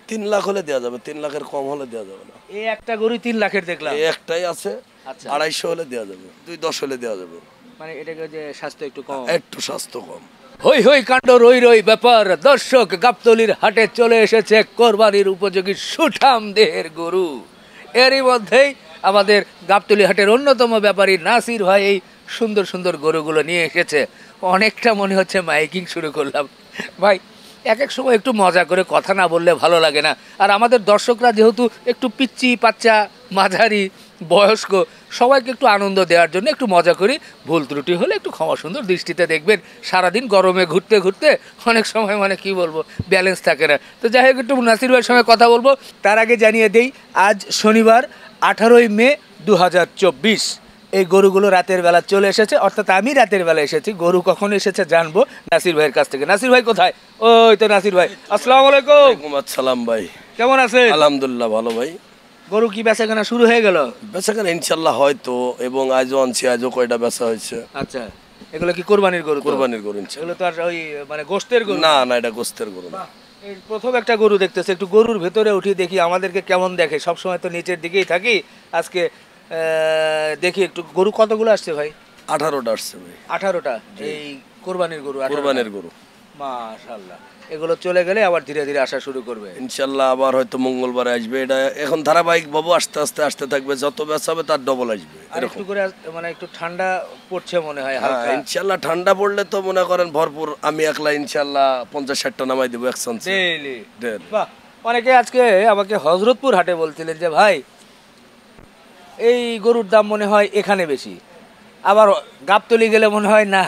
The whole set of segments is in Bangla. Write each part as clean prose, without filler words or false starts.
3 লাখ হলে দেওয়া যাবে, 3 লাখের কম হলে দেওয়া যাবে না। এই একটা গরু 3 লাখের দেখলাম, এই একটাই আছে। আচ্ছা 250 হলে দেওয়া যাবে, 210 হলে দেওয়া যাবে। মানে এটাকে যে স্বাস্থ্য একটু কম, একটু স্বাস্থ্য কম। হই হই কাণ্ড রই রই ব্যাপার। দর্শক, গাবতলীর হাটে চলে এসেছে কোরবানির উপযোগী সুঠাম দেহের গরু। এরই মধ্যেই আমাদের গাবতলী হাটের অন্যতম ব্যাপারী নাসির ভাই এই সুন্দর সুন্দর গরুগুলো নিয়ে এসেছে। অনেকটা মনে হচ্ছে মাইকিং শুরু করলাম। ভাই, এক এক সময় একটু মজা করে কথা না বললে ভালো লাগে না। আর আমাদের দর্শকরা যেহেতু একটু পিচ্চি বাচ্চা, মাঝারি, বয়স্ক, সবাইকে একটু আনন্দ দেওয়ার জন্য একটু মজা করি। ভুল ত্রুটি হলে একটু ক্ষমা সুন্দর দৃষ্টিতে দেখবেন। সারাদিন গরমে ঘুরতে ঘুরতে অনেক সময় মানে কি বলবো, ব্যালেন্স থাকে না। তো যাই হোক, একটু নাসির ভাইয়ের সঙ্গে কথা বলবো। তার আগে জানিয়ে দেই, আজ শনিবার 18ই মে 2024 এই গরুগুলো রাতের বেলা চলে এসেছে, অর্থাৎ আমি রাতের বেলা এসেছি। গরু কখন এসেছে জানবো নাসির ভাইয়ের কাছ থেকে। নাসির ভাই কোথায়? ওই তো নাসির ভাই। আসসালামু আলাইকুম। ওয়ালাইকুম আসসালাম ভাই, কেমন আছেন? আলহামদুলিল্লাহ ভালো ভাই। গরু কি বেচাকেনা শুরু হয়ে গেল? বেচাকেনা ইনশাল্লাহ হয়তো, এবং আজও আনছি, আজও কয়টা বেচা হয়েছে। আচ্ছা, এগুলো কি কোরবানির গরু? কোরবানির গরু ইনশাল্লাহ। এগুলো তো আর ওই মানে গোশতের গরু না না, এটা গোস্তের গরু না। এই প্রথম একটা গরু দেখতেছে, একটু গরুর ভেতরে উঠি দেখি আমাদেরকে কেমন দেখে। সবসময় তো নিচের দিকেই থাকি, আজকে দেখি একটু। গরু কতগুলো আসছে ভাই? 18টা আসছে ভাই। 18টা এই কোরবানির গরু? কোরবানির গরু মাশাআল্লাহ। এগুলো চলে গেলে আবার ধীরে ধীরে আসা শুরু করবে ইনশাল্লাহ। আবার হয়তো মঙ্গলবারে আসবে। এটা এখন ধারাবাহিক বাবু আস্তে আস্তে আসতে থাকবে, যত বেচা হবে তার ডবল আসবে আর এরকম। একটু করে মানে একটু ঠান্ডা পড়ছে মনে হয় হ্যাঁ হালকা। ইনশাল্লাহ, ঠান্ডা পড়লে তো মনে করেন ভরপুর। আমি একলা ইনশাল্লাহ 50-60টা নামাই দেবো একসাথে। ডেইলি। বাহ। অনেকে আজকে আমাকে হযরতপুর হাটে বলছিলেন যে ভাই, এই গরুর দাম মনে হয় এখানে বেশি, আবার গাবতলী গেলে মনে হয় না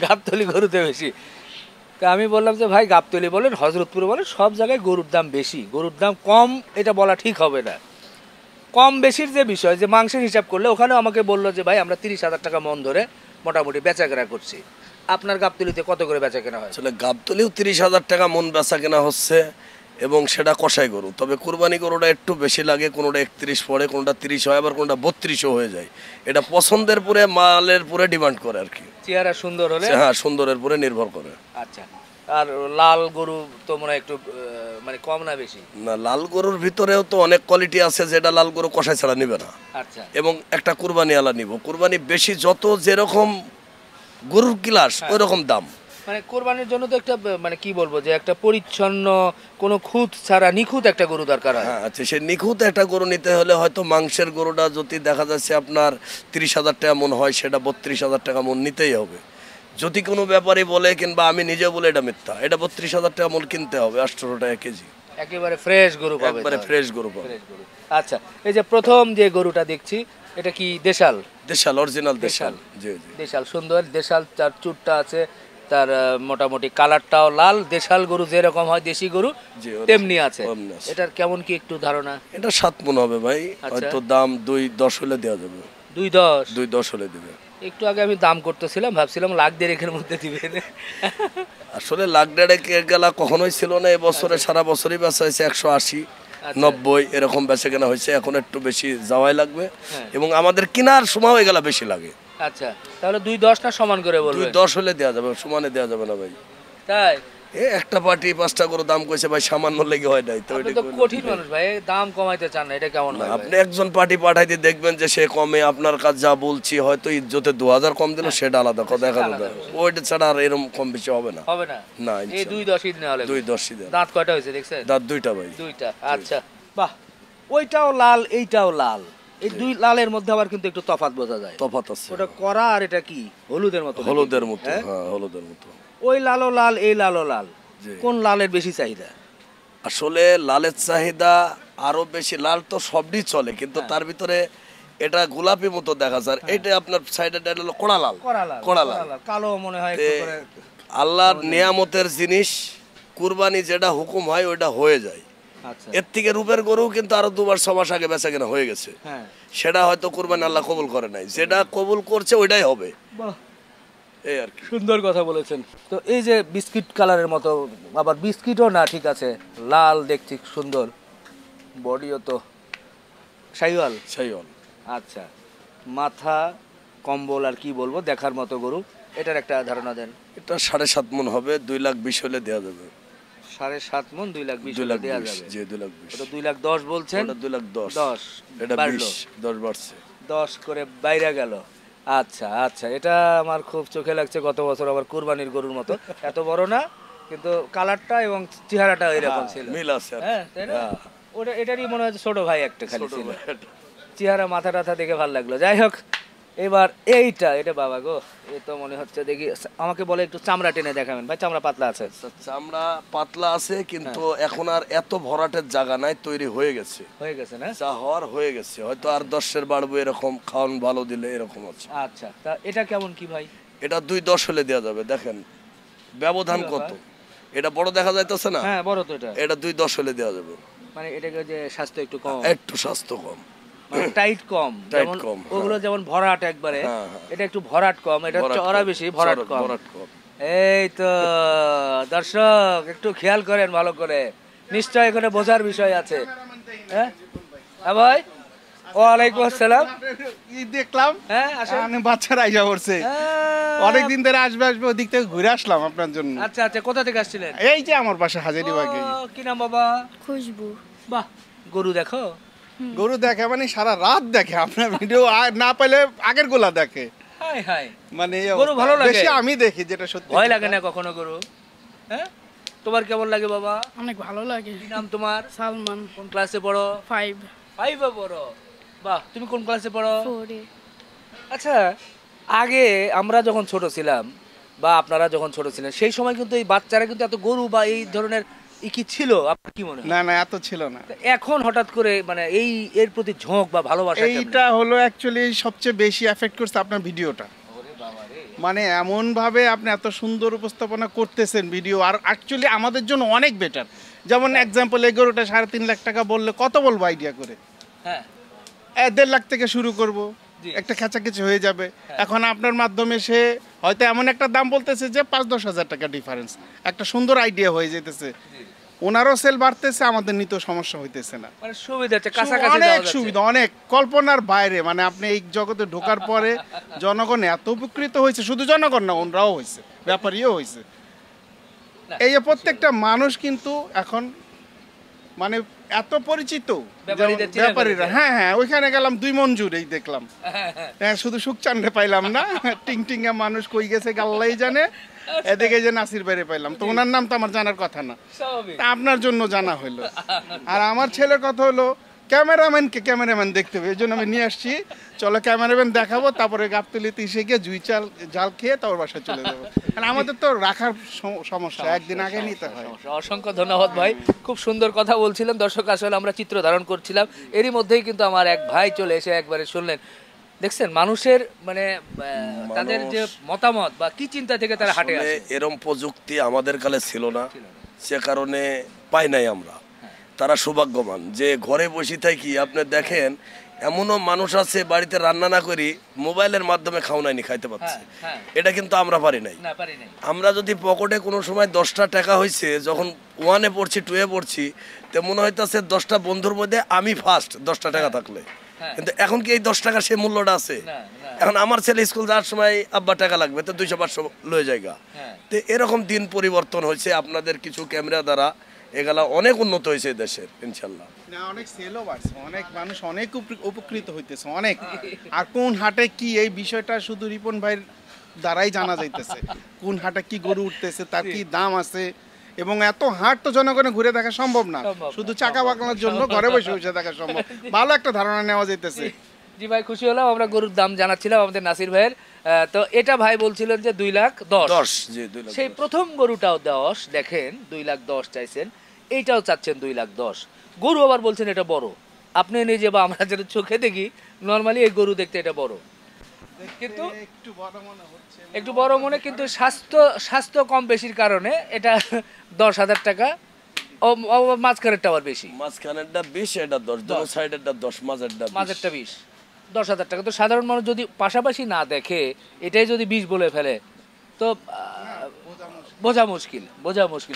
গাবতলী গরুতে বেশি। তা আমি বললাম যে ভাই, গাবতলী বলেন, হযরতপুর বলেন, সব জায়গায় গরুর দাম বেশি। গরুর দাম কম এটা বলা ঠিক হবে না। কম বেশির যে বিষয়, যে মাংসের হিসাব করলে ওখানেও আমাকে বললো যে ভাই, আমরা 30,000 টাকা মন ধরে মোটামুটি বেচাকেনা করছি। আপনার গাবতলীতে কত করে বেচাকেনা হয়? আসলে গাবতলিও 30,000 টাকা মন বেচা কেনা হচ্ছে, এবং সেটা কষাই গরু। তবে কুরবানি গরুটা একটু বেশি লাগে, কোনোটা 31 পড়ে, কোনোটা 30 হয়, আবার কোনোটা 32ও হয়ে যায়। এটা পছন্দের পরে, মালের পরে ডিমান্ড করে আর কি। চেহারা সুন্দর হলে? হ্যাঁ, সুন্দরের পরে নির্ভর করে। আচ্ছা। আর লাল গরু তো মনে হয় একটু মানে কম না বেশি? না, লাল গরুর ভিতরেও তো অনেক কোয়ালিটি আছে, যেটা লাল গরু কষাই ছাড়া নিবে না। আচ্ছা। এবং একটা কুরবানি আলা নিব। কুরবানি বেশি যত যেরকম গরুর ক্লাস ওই রকম দাম। মানে কোরবানির জন্য তো একটা মানে কি বলবো, যে একটা পরিচ্ছন্ন, কোনো খুঁত ছাড়া নিখুঁত একটা গরু দরকার হয়। হ্যাঁ, আচ্ছা, সে নিখুঁত একটা গরু নিতে হলে হয়তো মাংসের গরুটা যদি দেখা যাচ্ছে আপনার 30,000 টাকা মন হয়, সেটা 32,000 টাকা মন নিতেই হবে। যদি কোনো ব্যাপারী বলে, কিংবা আমি নিজে বলে, এটা মিথ্যা, এটা 32,000 টাকা মন কিনতে হবে, 18 টাকা কেজি। একেবারে ফ্রেশ গরু পাবে? একবারে ফ্রেশ গরু পাবে। ফ্রেশ গরু। আচ্ছা, এই যে প্রথম যে গরুটা দেখছি, এটা কি দেশাল? দেশাল, অরিজিনাল দেশাল। জি জি, দেশাল, সুন্দর দেশাল। তার চুটটা আছে, তার মোটামুটি কালারটাও লাল। দেশাল গরু যেরকম হয় দেশি গরু, তেমনি আছে। এটার কেমন কি একটু ধারণা? এটা 7 মন হবে ভাই। হয়তো দাম 2.10 হলে দেওয়া যাবে। 2.10? 2.10 হলে দিবে। একটু আগে আমি দাম করতেছিলাম, ভাবছিলাম লাখ দেড়েকের মধ্যে দিবেন। আসলে লাখ দেড়েক গেলা কখনোই ছিল না। এবছরে সারা বছরই বেচা হয়েছে 180, 90 এরকম বেচা কেনা হয়েছে। এখন একটু বেশি যাওয়াই লাগবে, এবং আমাদের কেনার সময় হয়ে গেলে বেশি লাগে। আচ্ছা, তাহলে 2.10 না সমান করে বলবেন? 2.10 হলে দেওয়া যাবে, সমানে দেওয়া যাবে না ভাই। তাই? একটা পার্টি 5টা করে দাম কইছে ভাই, সামান্য লেগে হয় নাই তো। আপনি তো কঠিন মানুষ ভাই, দাম কমাইতে চান না, এটা কেমন হয়? আপনি একজন পার্টি পাঠাইতে দেখবেন যে সে কমে, আপনার কাছে যা বলছি হয়তো ইজ্জতে 2000 কম দিল, সেটা আলাদা কথা, দেখা যায় ওইটা ছাড়া আর এরকম কম বেশি হবে না। হবে না? না, এই 2.10 দিনে হলে? 2.10 দেন। দাঁত কয়টা হয়েছে দেখছেন? দাঁত 2টা ভাই। 2টা? আচ্ছা, বাহ। ওইটাও লাল, এইটাও লাল। এই দুই লালের মধ্যে আবার কিন্তু একটু তফাৎ বোঝা যায়। তফাৎ আছে। ওটা করা, আর এটা কি হলুদের মতো? হলুদের মতো, হ্যাঁ, হলুদের মতো। ওই লালও লাল, এই লালও লাল। কোন লালের বেশি চাহিদা? আসলে লালের চাহিদা আরো বেশি। লাল তো সবই চলে, কিন্তু তার ভিতরে এটা গোলাপি মতো দেখা যায়। এটা আপনার সাইডে হলো কড়া লাল। কড়া লাল, কালো মনে হয় একটু করে। আল্লাহর নিয়ামতের জিনিস, কুরবানি যেটা হুকুম হয় ওইটা হয়ে যায়। আচ্ছা। এর থেকে রূপের গরু কিন্তু আরো 2 বার 6 মাস আগে বেচা কেনা হয়ে গেছে। সেটা হয়তো কুরবানি আল্লাহ কবুল করে নাই, যেটা কবুল করছে ওইটাই হবে। এই আর কি। সুন্দর কথা বলেছেন। তো এই যে বিস্কিট কালারের মতো, আবার বিস্কিটও না, ঠিক আছে, লাল দেখছি, সুন্দর বডিও তো। শাহিওয়াল? শাহিওয়াল। আচ্ছা, মাথা, কম্বল, আর কি বলবো, দেখার মতো গরু। এটার একটা ধারণা দেন। এটা 7.5 মন হবে, 2,20,000 হলে দেওয়া যাবে। 7.5 মণ 2,20,000 2 লাখ দেওয়া 20, যাবে। জি 2 লাখ 20, ওটা 2,10,000 বলছেন, ওটা 2 লাখ 10, 10 এটা বাড়লো, 10 বাড়ছে। 10 করে বাইরে গেল। আচ্ছা আচ্ছা, এটা আমার খুব চোখে লাগছে, গত বছর আবার কুরবানির গরুর মতো, এত বড় না কিন্তু কালারটা এবং চেহারাটা এরকম হ্যাঁ, ছিল। মিল আছে আর কি। হ্যাঁ তাই না? হ্যাঁ, ওটা এটারই মনে হচ্ছে ছোট ভাই একটা খালি ছোট ছিল, ভাই এটা। চেহারা মাথা টাথা দেখে ভালো লাগলো। যাই হোক, এবার এটা বাবা গো, এ তো মনে হচ্ছে, দেখি আমাকে বলে একটু চামড়া টেনে দেখাবেন ভাই, চামড়া পাতলা আছে? আচ্ছা, চামড়া পাতলা আছে কিন্তু হ্যাঁ। এখন আর এত ভরাটের জায়গা নাই, তৈরি হয়ে গেছে, হয়ে গেছে না? যা হওয়ার হয়ে গেছে, হয়তো আর 10-এর বাড়বে, এরকম খাওয়ান ভালো দিলে এরকম আছে। আচ্ছা, তা এটা কেমন কি ভাই? এটা 2-10 হলে দেওয়া যাবে, দেখেন ব্যবধান কি কত, ব্যাপার? এটা বড় দেখা যাইতেছে না, হ্যাঁ বড় তো এটা, এটা 2-10 হলে দেওয়া যাবে, মানে এটাকে যে স্বাস্থ্য একটু কম, একটু স্বাস্থ্য কম, মানে টাইট কম, টাইট যেমন কম, হ্যাঁ। ওগুলো যেমন ভরাট একবারে, হ্যাঁ, হ্যাঁ। এটা একটু ভরাট কম, এটা ভরাট চড়া কম, বেশি, ভরাট কম। ভরাট কম। এই তো দর্শক একটু খেয়াল করেন ভালো করে, নিশ্চয় এখানে বোঝার বিষয় আছে। হ্যাঁ হ্যাঁ ভাই, ওয়ালাইকুম আসসালাম। ই দেখলাম, হ্যাঁ আসেন। মানে বাচ্চারা আইসা পড়ছে, অনেকদিন ধরে আসবে আসবে, ওদিক থেকে ঘুরে আসলাম আপনার জন্য। আচ্ছা আচ্ছা, কোথা থেকে আসছিলেন? এই যে আমার পাশে হাজারিবাগে। ও, কি নাম বাবা? খুশবু। বাহ, গরু দেখো। গরু দেখে মানে সারা রাত দেখে, আপনার ভিডিও না পেলে আগের গোলা দেখে, হাই হাই, মানে এই গরু অবস্থা। ভালো লাগে? বেশি আমি দেখি, যেটা সত্যি। ভয় লাগে না কখনো গরু? হ্যাঁ, তোমার কেমন লাগে বাবা? অনেক ভালো লাগে। কি নাম তোমার? সালমান। কোন ক্লাসে পড়ো? 5 5-এ পড়ো। বাহ, তুমি কোন ক্লাসে পড়ো? 4 আচ্ছা, আগে আমরা যখন ছোট ছিলাম বা আপনারা যখন ছোট ছিলেন, সেই সময় কিন্তু এই বাচ্চারা কিন্তু এত গরু বা এই ধরনের কি ছিল, আপনার কি মনে হয়? না না, এত ছিল না। তা এখন হঠাৎ করে মানে এর প্রতি ঝোঁক বা ভালোবাসা কেমনে? এইটা হলো অ্যাকচুয়ালি সবচেয়ে বেশি এফেক্ট করছে আপনার ভিডিওটা, ওরে বাবা রে। মানে এমন ভাবে আপনি এত সুন্দর উপস্থাপনা করতেছেন ভিডিও, আর অ্যাকচুয়ালি আমাদের জন্য অনেক বেটার। যেমন এক্সাম্পল, এই গরুটা 3.5 লাখ টাকা বললে কত বলবো আইডিয়া করে, হ্যাঁ 1.5 লাখ থেকে শুরু করব, জি। একটা খেঁচাখেচি হয়ে যাবে। এখন আপনার মাধ্যমে সে হয়তো এমন একটা দাম বলতেছে যে 5-10 হাজার টাকা ডিফারেন্স, একটা সুন্দর আইডিয়া হয়ে যেতেছে, ওনারও সেল বাড়তেছে, আমাদের নিতেও সমস্যা হইতেছে না। মানে সুবিধা হচ্ছে, কাছাকাছি অনেক যাওয়া যাচ্ছে। সুবিধা, অনেক কল্পনার বাইরে, মানে আপনি এই জগতে ঢোকার পরে জনগণ এত উপকৃত হয়েছে, শুধু জনগণ না, ওনরাও হয়েছে, ব্যাপারীও হয়েছে। না, এই যে প্রত্যেকটা মানুষ কিন্তু এখন মানে এত পরিচিত, ব্যাপারীদের চিনে ব্যাপারীরা। ফেলেছে। হ্যাঁ হ্যাঁ, ওইখানে গেলাম 2 মঞ্জুর, এই দেখলাম। হ্যাঁ, শুধু সুখচান্দে পাইলাম না, টিং টিঙ্গা মানুষ কই গেছে গাল্লাই জানে, এদিকে যে নাসির বাইরে পাইলাম, তো ওনার নাম তো আমার জানার কথা না, স্বাভাবিক। তা আপনার জন্য জানা হলো। আর আমার ছেলের কথা হলো, ক্যামেরাম্যান দেখতে হবে, এই জন্য আমি নিয়ে আসছি। চলো ক্যামেরাম্যান দেখাবো, তারপরে গাবতলিতে এসে গিয়ে জুই জাল খেয়ে তারপর বাসায় চলে যাবো, কারণ আমাদের তো রাখার সমস্যা, একদিন আগে নিতে হয়। অসংখ্য ধন্যবাদ ভাই, খুব সুন্দর কথা বলছিলেন। দর্শক, আসলে আমরা চিত্র ধারণ করছিলাম, এরই মধ্যেই কিন্তু আমার এক ভাই চলে এসে একবারে শুনলেন, দেখছেন মানুষের মানে তাদের যে মতামত বা কি চিন্তা থেকে তারা হাঁটে আসলে আসে। এরম প্রযুক্তি আমাদের কালে ছিল না, সে কারণে পাই নাই আমরা। তারা সৌভাগ্যবান যে ঘরে বসে থাকি। আপনি দেখেন এমনও মানুষ আছে বাড়িতে রান্না না করি মোবাইলের মাধ্যমে খাওয়ানি খাইতে পারছে, হ্যাঁ। এটা কিন্তু আমরা পারি নাই। না, পারি নাই। আমরা যদি পকেটে কোনো সময় 10টা টাকা হয়েছে, যখন 1-এ পড়ছি 2-এ পড়ছি, তো মনে হইতেছে 10টা বন্ধুর মধ্যে আমি ফার্স্ট 10টা টাকা থাকলে। হ্যাঁ। কিন্তু এখন কি এই 10 টাকার সে মূল্যটা আছে? না, না। এখন আমার ছেলে স্কুল যাওয়ার সময় আব্বা টাকা লাগবে, তো 200-500 লয়ে জায়গা। হ্যাঁ। তো এরকম দিন পরিবর্তন হয়েছে আপনাদের কিছু ক্যামেরা দ্বারা, এগুলা অনেক উন্নত হয়েছে দেশের ইনশাল্লাহ। না, অনেক সেলও বাড়ছে, অনেক মানুষ অনেক উপকৃত হইতেছে, অনেক। আর কোন হাটে কি, এই বিষয়টা শুধু রিপন ভাইয়ের দ্বারাই জানা যাইতেছে, কোন হাটে কি গরু উঠতেছে, তার কি দাম আছে। এবং এত হাট তো জনগণে ঘুরে দেখা সম্ভব না, সম্ভব না, শুধু চাকা বাগলার জন্য ঘরে বসে বসে দেখা সম্ভব। ভালো একটা ধারণা নেওয়া যাইতেছে। জি ভাই, খুশি হলাম। আমরা গরুর দাম জানাচ্ছিলাম আমাদের নাসির ভাইয়ের, তো এটা ভাই বলছিলেন যে 2,10,000। 10, জি 2 লাখ। সেই প্রথম গরুটাও 10, দেখেন 2,10,000 চাইছেন, এইটাও চাচ্ছেন 2,10,000। গরু আবার বলছেন এটা বড়। আপনি নিজে বা আমরা যেটা চোখে দেখি নর্মালি এই গরু দেখতে এটা বড়, কিন্তু একটু বড় মনে হচ্ছে, একটু বড় মনে, কিন্তু স্বাস্থ্য কম বেশির কারণে এটা 10,000 টাকা। মাঝখানেরটা আবার বেশি, মাঝখানেরটা 20, এটা 10, দুটো সাইডেরটা 10, মাঝেরটা 20। মাঝেরটা 20, 10,000 টাকা। তো সাধারণ মানুষ যদি পাশাপাশি না দেখে এটাই যদি 20 বলে ফেলে, তো বোঝা মুশকিল,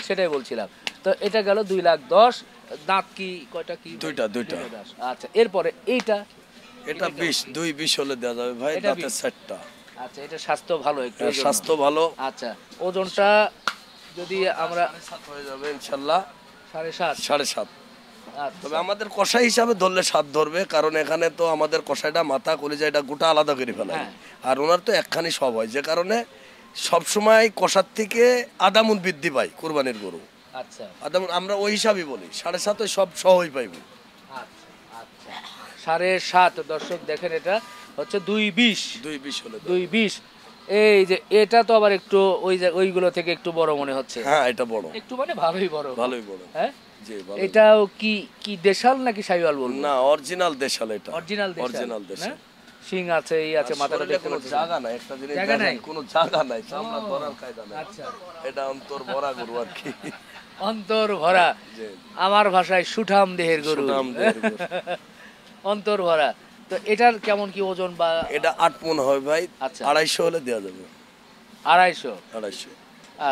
সেটাই বলছিলাম। তো এটা গেল 2,10,000। দাঁত কি কয়টা? কি দুইটা। আচ্ছা, এরপরে এইটা এটা 20, 2-20 হলে দেওয়া যাবে ভাই, এটা দাঁতে 20 7টা। আচ্ছা, এটা স্বাস্থ্য ভালো একটু, এই জন্য। স্বাস্থ্য ভালো। আচ্ছা, ওজনটা যদি আমরা 7.5 হয়ে যাবে ইনশাল্লাহ। 7.5 7.5। আচ্ছা তবে আমাদের কষাই হিসাবে ধরলে 7 ধরবে, কারণ এখানে তো আমাদের কষাইটা মাথা কলিজা এটা গোটা আলাদা করে ফেলায়, হ্যাঁ। আর ওনার তো একখানি সব হয়, যে কারণে সবসময় কষার থেকে আধা মণ বৃদ্ধি পাই কোরবানির গরু। আচ্ছা আধা মণ আমরা ওই হিসাবই বলি, 7.5 সব সহই পাইব। আচ্ছা আচ্ছা 7.5 দর্শক দেখেন, এটা হচ্ছে 2.20 2.20 হলে তো। 2.20। এই যে এটা তো আবার একটু ওই যে ওইগুলো থেকে একটু বড় মনে হচ্ছে, হ্যাঁ এটা বড়, একটু মানে ভালোই বড়। ভালোই বড়। হ্যাঁ জি ভালো। এটাও কি কি দেশাল নাকি শাইওয়াল বলবো? না অরিজিনাল দেশাল, এটা অরিজিনাল দেশাল। অরিজিনাল দেশাল। শিং আছে, এই আছে, মাথাটা শরীরে দেখতে কোনো পাচ্ছেন। জায়গা নাই, একটা জিনিস জায়গা নাই? দেখেন, কোনো জায়গা নাই, চামড়া ধরার কায়দা নাই। আচ্ছা এটা অন্তর ভরা গরু আর কি। অন্তর ভরা, জি। আমার ভাষায় সুঠাম দেহের গরু। সুঠাম দেহের গরু। অন্তর ভরা। তো এটার কেমন কি ওজন বা? এটা 8 মণ হয় ভাই। আচ্ছা। 250 হলে দেওয়া যাবে। 250। 250।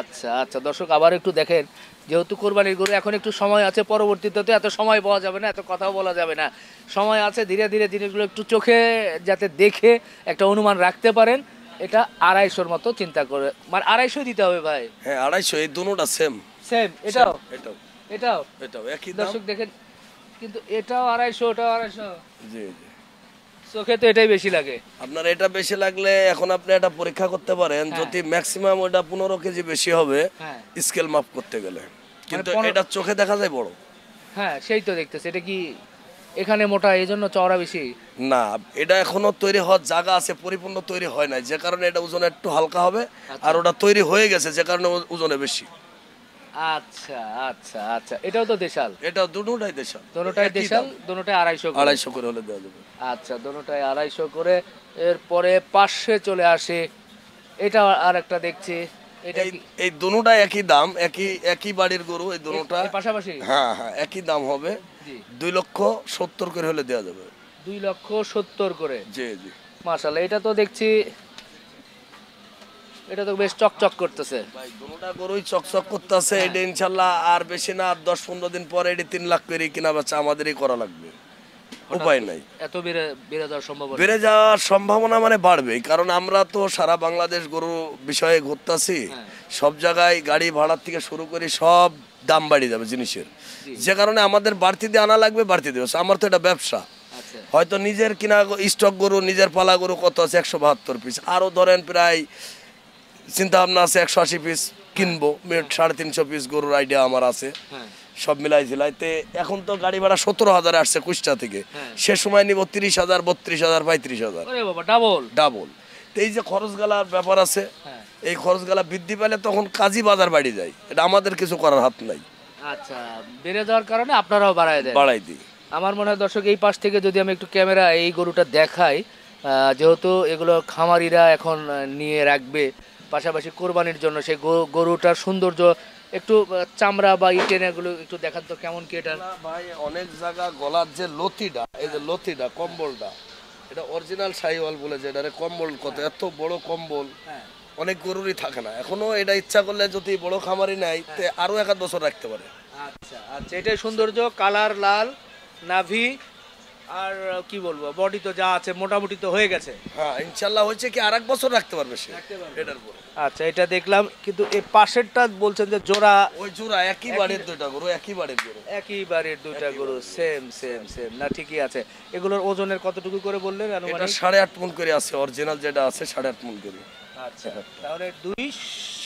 আচ্ছা আচ্ছা দর্শক আবার একটু দেখেন, যেহেতু কোরবানির গরু এখন একটু সময় আছে, পরবর্তীতে তো এত সময় পাওয়া যাবে না, এত কথাও বলা যাবে না, সময় আছে, ধীরে ধীরে জিনিসগুলো একটু চোখে যাতে দেখে একটা অনুমান রাখতে পারেন। এটা 250-র মতো চিন্তা করে, মানে 250 দিতে হবে ভাই। হ্যাঁ 250, এই দুটোটা সেম। সেম এটাও এটাও এটাও এটাও একই দাম। দর্শক দেখেন, কিন্তু এটাও 250, ওটাও 250। জি জি। চোখে তো এটাই বেশি লাগে। আপনার এটা বেশি লাগলে এখন আপনি এটা পরীক্ষা করতে পারেন, হ্যাঁ। যদি ম্যাক্সিমাম ওটা 15 কেজি বেশি হবে হ্যাঁ স্কেল মাপ করতে গেলে, কিন্তু 15 এটা চোখে দেখা যায় বড়। হ্যাঁ সেই তো দেখতেছে, এটা কি এখানে মোটা এই জন্য চওড়া বেশি? না এটা এখনো তৈরি হওয়ার জায়গা আছে, পরিপূর্ণ তৈরি হয় নাই, যে কারণে এটা ওজনে একটু হালকা হবে। আর ওটা তৈরি হয়ে গেছে, যে কারণে ওজনে বেশি। আচ্ছা আচ্ছা আচ্ছা এটাও তো দেশাল? এটা দুটোটাই দেশাল, দোনোটাই একই দেশাল, দাম। দোনোটাই 250 করে। 250 করে হলে দেওয়া যাবে। আচ্ছা দোনোটাই 250 করে। এরপরে পাশে চলে আসে, এটা আর একটা দেখছি, এটা এই কি এই দুটোটাই একই দাম, একই একই বাড়ির গরু, এই দুটোটা এই পাশাপাশি? হ্যাঁ হ্যাঁ একই দাম হবে। জি 2,70,000 করে হলে দেওয়া যাবে। 2,70,000 করে। জি জি। মাশাআল্লাহ, এটা তো দেখছি, এটা তো বেশ চকচক করতেছে। ভাই দুটোটা গরুই চকচক করতেছে, এটা ইনশাল্লাহ আর বেশি না, আর 10-15 দিন পরে এটি 3 লাখ করে কিনা বেচা আমাদেরই করা লাগবে, উপায় নাই। এত বেড়ে বেড়ে যাওয়ার সম্ভাবনা? বেড়ে যাওয়ার সম্ভাবনা মানে বাড়বেই, কারণ আমরা তো সারা বাংলাদেশ গরু বিষয়ে ঘুরতাছি, হ্যাঁ। সব জায়গায় গাড়ি ভাড়ার থেকে শুরু করে সব দাম বাড়ি যাবে জিনিসের, যে কারণে আমাদের বাড়তি দিয়ে আনা লাগবে, বাড়তি দিয়ে। আমার তো এটা ব্যবসা, আচ্ছা হয়তো নিজের কিনা স্টক গরু, নিজের পালা গরু কত আছে 172 পিস, আরও ধরেন প্রায় চিন্তা ভাবনা আছে 180 পিস কিনবো, 350 পিস গরুর আইডিয়া আমার আছে, হ্যাঁ সব মিলাই ঝিলাইতে। এখন তো গাড়ি ভাড়া 17,000 আসছে কুষ্টা থেকে, হ্যাঁ। সে সময় নিব 30,000, 32,000, 35,000 ওরে বাবা, ডাবল। ডাবল। তো এই যে খরচ গালার ব্যাপার আছে, হ্যাঁ এই খরচ গালা বৃদ্ধি পেলে তখন কাজী বাজার বাড়ি যায়, এটা আমাদের কিছু করার হাত নাই, আচ্ছা, বেড়ে যাওয়ার কারণে আপনারাও বাড়ায় দেন। বাড়াই দিই। আমার মনে হয় দর্শক, এই পাশ থেকে যদি আমি একটু ক্যামেরা এই গরুটা দেখাই, যেহেতু এগুলো খামারিরা এখন নিয়ে রাখবে, পাশাপাশি কোরবানির জন্য সেই গরুটার সৌন্দর্য একটু চামড়া বা ইটেন এগুলো একটু দেখান তো কেমন কি এটা। না ভাই, অনেক জায়গা গলার যে লতিটা, এই যে লতিটা, কম্বলটা, এটা অরিজিনাল শাহিওয়াল বলে, যে এটা কম্বল কত এত বড় কম্বল, হ্যাঁ অনেক গরুরই থাকে না এখনো। এটা ইচ্ছা করলে যদি বড় খামারি নাই, তে আরো 1-2 বছর রাখতে পারে। আচ্ছা আচ্ছা, এটাই সৌন্দর্য, কালার লাল, নাভি, আর কি বলবো, বডি তো যা আছে মোটামুটি তো হয়ে গেছে। হ্যাঁ ইনশাল্লাহ হয়েছে কি, আর 1 বছর রাখতে পারবে সে এটার পরে। আচ্ছা এটা দেখলাম, কিন্তু এই পাশেরটা বলছেন যে জোড়া, ওই জোড়া একই বাড়ির দুইটা গরু, একই বাড়ির গরু। একই বাড়ির দুইটা গরু, সেম সেম সেম, না ঠিকই আছে। এগুলোর ওজনের কতটুকু করে বললেন এটা আনুমানিক? 8.5 মণ করে আছে, অরিজিনাল যেটা আছে 8.5 মণ করে। আচ্ছা তাহলে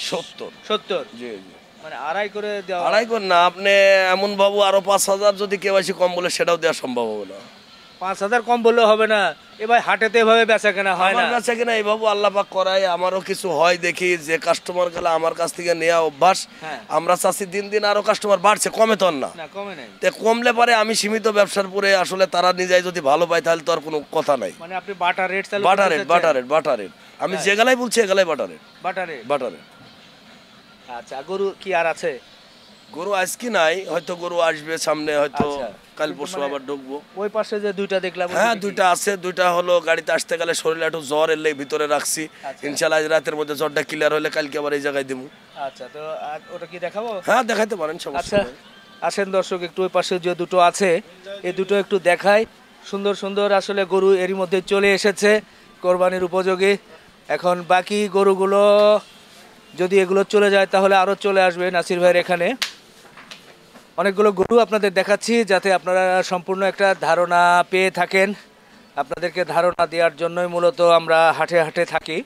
70। 270, জি জি। মানে আড়াই করে দেওয়া। আড়াই করে না, আপনি এমন বাবু আরো 5,000 যদি কেওয়াইসি কম বলে সেটাও দেওয়া সম্ভব হবে না। 5,000 কম বললেও হবে না? এবার হাটেতে এভাবে বেচা কেনা হয় না? আমার কাছে কিনা এই বাবু আল্লাহ পাক করায়, আমারও কিছু হয় দেখি, যে কাস্টমার গেলে আমার কাছ থেকে নেওয়া অভ্যাস, হ্যাঁ। আমরা চাচ্ছি দিন দিন আরো কাস্টমার বাড়ছে, কমে তো আর না। না কমে নাই, তে কমলে পারে আমি সীমিত ব্যবসার পরে আসলে তারা নিজেই যদি ভালো পায় তাহলে তো আর কোনো কথা নাই। মানে আপনি বাটার রেট চালু butter rate, butter rate, butter rate, আমি যে গেলাই বলছি এগুলাই butter rate, butter rate. Butter rate. আচ্ছা গরু কি আর আছে? গরু আজকে নাই, হয়তো গরু আসবে সামনে, হয়তো আচ্ছা। কাল পরশু আবার ঢুকবো। ওই পাশে যে দুইটা দেখলাম, ওই হ্যাঁ দুটো কি? দুইটা আছে, দুইটা হলো গাড়িতে আসতে গেলে শরীরে একটু জ্বর এলে ভিতরে রাখছি, আচ্ছা। ইনশাল্লাহ আজ রাতের মধ্যে জ্বরটা ক্লিয়ার হলে কালকে আবার এই জায়গায় দেবো। আচ্ছা তো আর ওটা কি দেখাবো? হ্যাঁ দেখাইতে পারেন, সমস্যা আচ্ছা নেই। আসেন দর্শক, একটু ওই পাশে যে দুটো আছে এই দুটো একটু দেখাই। সুন্দর সুন্দর আসলে গরু এরই মধ্যে চলে এসেছে কোরবানির উপযোগী। এখন বাকি গরুগুলো যদি এগুলো চলে যায় তাহলে আরও চলে আসবে নাসির ভাইয়ের এখানে। অনেকগুলো গরু আপনাদের দেখাচ্ছি যাতে আপনারা সম্পূর্ণ একটা ধারণা পেয়ে থাকেন। আপনাদেরকে ধারণা দেওয়ার জন্যই মূলত আমরা হাটে হাটে থাকি।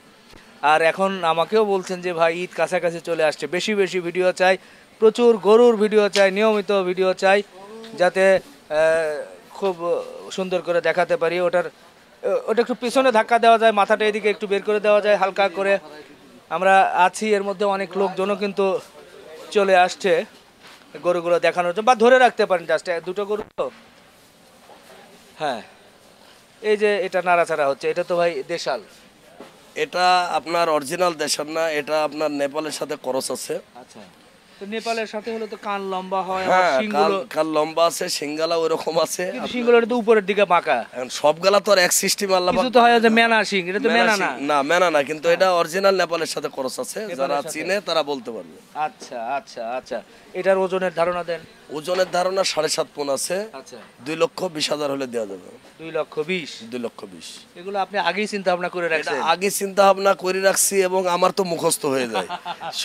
আর এখন আমাকেও বলছেন যে ভাই ঈদ কাছাকাছি চলে আসছে, বেশি বেশি ভিডিও চাই, প্রচুর গরুর ভিডিও চাই, নিয়মিত ভিডিও চাই, যাতে খুব সুন্দর করে দেখাতে পারি। ওটা একটু পিছনে ধাক্কা দেওয়া যায়, মাথাটা এদিকে একটু বের করে দেওয়া যায় হালকা করে। আমরা আছি, এর মধ্যে অনেক লোকজনও কিন্তু চলে আসছে গরুগুলো দেখানোর জন্য, বা ধরে রাখতে পারেন জাস্ট দুটো গরু তো। হ্যাঁ, এই যে এটা নাড়াচাড়া হচ্ছে, এটা তো ভাই দেশাল। এটা আপনার অরিজিনাল দেশের না, এটা আপনার নেপালের সাথে ক্রস আছে। আচ্ছা, তো নেপালের সাথে হলে তো কান লম্বা হয়, হ্যাঁ, শিংগুলো কাল লম্বা আছে, সিঙ্গালা ওইরকম আছে। কিন্তু শিংগুলো তো উপরের দিকে বাঁকা। এখন সবগুলা তো আর এক সিস্টেম আল্লাহ কিছু তো হয় যে মেনা শিং, এটা তো মেনা না। না, মেনা না, কিন্তু এটা অরিজিনাল নেপালের সাথে ক্রস আছে, যারা চিনে তারা বলতে পারবে। আচ্ছা আচ্ছা আচ্ছা, এটার ওজনের ধারণা দেন। ওজনের ধারণা 7.5 মণ আছে। আচ্ছা, 2,20,000 হলে দেওয়া যাবে। 2,20,000। 2,20,000 এগুলো আপনি আগেই চিন্তা ভাবনা করে এটা রাখছেন? আগে চিন্তা ভাবনা করে রাখছি এবং আমার তো মুখস্থ হয়ে যায়।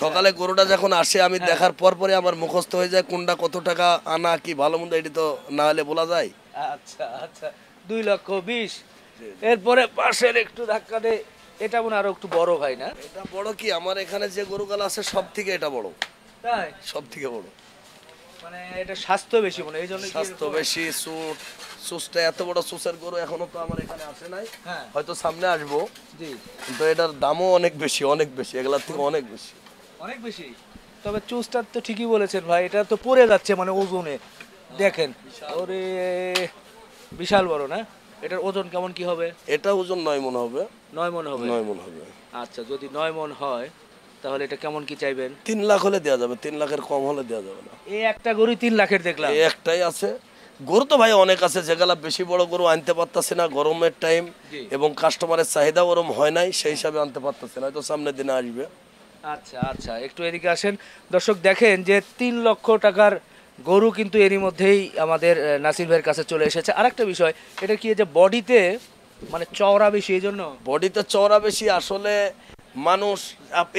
সকালে গরুটা যখন আসে আমি দেখার পর পরে আমার মুখস্থ হয়ে যায় কোনটা কত টাকা আনা, কি ভালো মন্দ, এটি তো না হলে বলা যায়। আচ্ছা আচ্ছা, 2,20,000। এরপরে পাশের একটু ধাক্কা দে, এটা মনে আরো একটু বড় ভাই না? এটা বড় কি, আমার এখানে যে গরুগুলো আছে সব থেকে এটা বড়, তাই? সব থেকে বড়। মানে এটা স্বাস্থ্য বেশি মনে, এই জন্য স্বাস্থ্য বেশি, সুসটা এত বড় সুসের গরু এখনো তো আমার এখানে আসে নাই, হ্যাঁ হয়তো সামনে আসবো। জি, কিন্তু এটার দামও অনেক বেশি, অনেক বেশি, এগুলার থেকে অনেক বেশি। অনেক বেশি। তবে চুজটা তো ঠিকই বলেছেন ভাই, এটা তো পড়ে যাচ্ছে মানে ওজনে, দেখেন ওরে, বিশাল বড় না? এটার ওজন কেমন কি হবে? এটা ওজন 9 মণ হবে। 9 মণ হবে? 9 মণ হবে। আচ্ছা, যদি 9 মণ হয় তাহলে এটা কেমন কি চাইবেন? 3 লাখ হলে দেওয়া যাবে, 3 লাখের কম হলে দেওয়া যাবে না। এই একটা গরুই 3 লাখের দেখলাম। এই একটাই আছে। গরু তো ভাই অনেক আছে, যেগুলা বেশি বড় গরু আনতে পারতাছে না, গরমের টাইম জি। এবং কাস্টমারের চাহিদা ওরম হয় নাই, সেই হিসাবে আনতে পারতাছে না, হয়তো সামনের দিনে আসবে। আচ্ছা আচ্ছা, একটু এদিকে আসেন। দর্শক দেখেন যে 3 লক্ষ টাকার গরু কিন্তু এরই মধ্যেই আমাদের নাসির ভাইয়ের কাছে চলে এসেছে। আরেকটা বিষয়, এটা কি যে বডিতে মানে চওড়া বেশি, এই জন্য? বডিতে চওড়া বেশি, আসলে মানুষ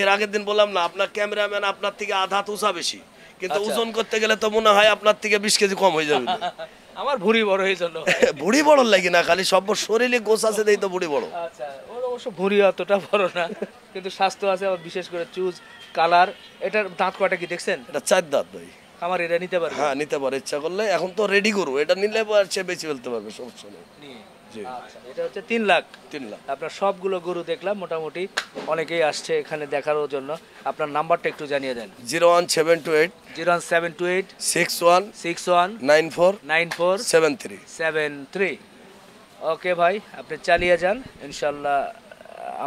এর আগের দিন বললাম না, আপনার ক্যামেরাম্যান আপনার থেকে আধা উঁচা বেশি, কিন্তু আচ্ছা। ওজন করতে গেলে তো মনে হয় আপনার থেকে 20 কেজি কম হয়ে যাবে। আমার ভুঁড়ি বড় এই জন্য। বুড়ি বড় লাগে না, খালি সব শরীরে গোছ আছে দেই তো বুড়ি বড়। আচ্ছা, ওর অবশ্য ভুঁড়ি অতটা বড় না, কিন্তু স্বাস্থ্য আছে, আবার বিশেষ করে চুজ কালার। এটার দাঁত কয়টা কি দেখছেন? এটা 4 দাঁত ভাই। আমার এটা নিতে পারবে? হ্যাঁ, নিতে পারে ইচ্ছা করলে, এখন তো রেডি গরু, এটা নিলে সে বেশি ফেলতে পারবে, সমস্যা নেই। নিয়ে। জি, আচ্ছা, এটা হচ্ছে 3 লাখ। 3 লাখ। আপনার সবগুলো গরু দেখলাম, মোটামুটি অনেকেই আসছে এখানে দেখার জন্য। আপনার নাম্বারটা একটু জানিয়ে দেন। 01728 01728 61 61 94 94 73। 73। ওকে ভাই, আপনি চালিয়ে যান, ইনশাল্লাহ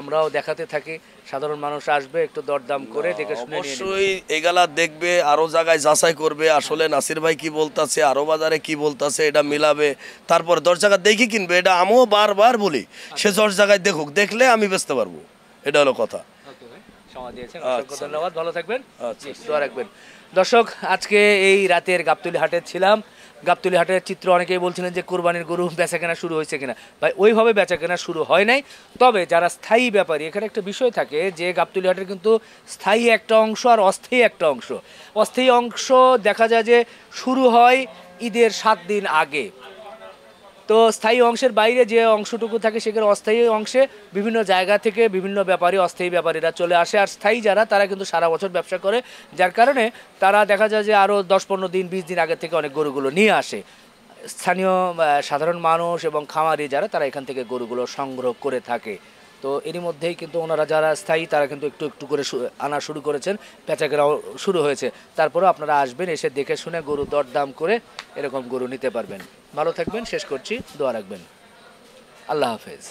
আমরাও দেখাতে থাকি, সাধারণ মানুষ আসবে একটু দরদাম করে দেখে শুনে নিয়ে নেবে। অবশ্যই এগুলা দেখবে, আরো জায়গায় যাচাই করবে, আসলে নাসির ভাই কি বলতাছে, আরো বাজারে কি বলতাছে, এটা মিলাবে, তারপর 10 জায়গা দেখি কিনবে। এটা আমিও বারবার বলি, সে 10 জায়গায় দেখুক, দেখলে আমি বেচতে পারবো, এটা হলো কথা। ওকে ভাই, সময় দিয়েছেন, অসংখ্য আচ্ছা। ধন্যবাদ, ভালো থাকবেন। আচ্ছা। জি, দোয়া রাখবেন। দর্শক, আজকে এই রাতের গাবতলী হাটে ছিলাম। গাবতলী হাটের চিত্র অনেকেই বলছিলেন যে কোরবানির গরু বেচা কেনা শুরু হয়েছে কিনা। ভাই, ওইভাবে বেচা কেনা শুরু হয় নাই, তবে যারা স্থায়ী ব্যাপারী, এখানে একটা বিষয় থাকে যে গাবতলী হাটের কিন্তু স্থায়ী একটা অংশ আর অস্থায়ী একটা অংশ। অস্থায়ী অংশ দেখা যায় যে শুরু হয় ঈদের 7 দিন আগে। তো স্থায়ী অংশের বাইরে যে অংশটুকু থাকে সেখানে অস্থায়ী অংশে বিভিন্ন জায়গা থেকে বিভিন্ন ব্যাপারী, অস্থায়ী ব্যাপারীরা চলে আসে। আর স্থায়ী যারা, তারা কিন্তু সারা বছর ব্যবসা করে, যার কারণে তারা দেখা যায় যে আরও 10-15 দিন 20 দিন আগে থেকে অনেক গরুগুলো নিয়ে আসে। স্থানীয় সাধারণ মানুষ এবং খামারি যারা, তারা এখান থেকে গরুগুলো সংগ্রহ করে থাকে। তো এরই মধ্যেই কিন্তু ওনারা যারা স্থায়ী, তারা কিন্তু একটু একটু করে আনা শুরু করেছেন, বেচাকেনাও শুরু হয়েছে। তারপরেও আপনারা আসবেন, এসে দেখে শুনে গরু দরদাম করে এরকম গরু নিতে পারবেন। ভালো থাকবেন, শেষ করছি, দোয়া রাখবেন। আল্লাহ হাফেজ।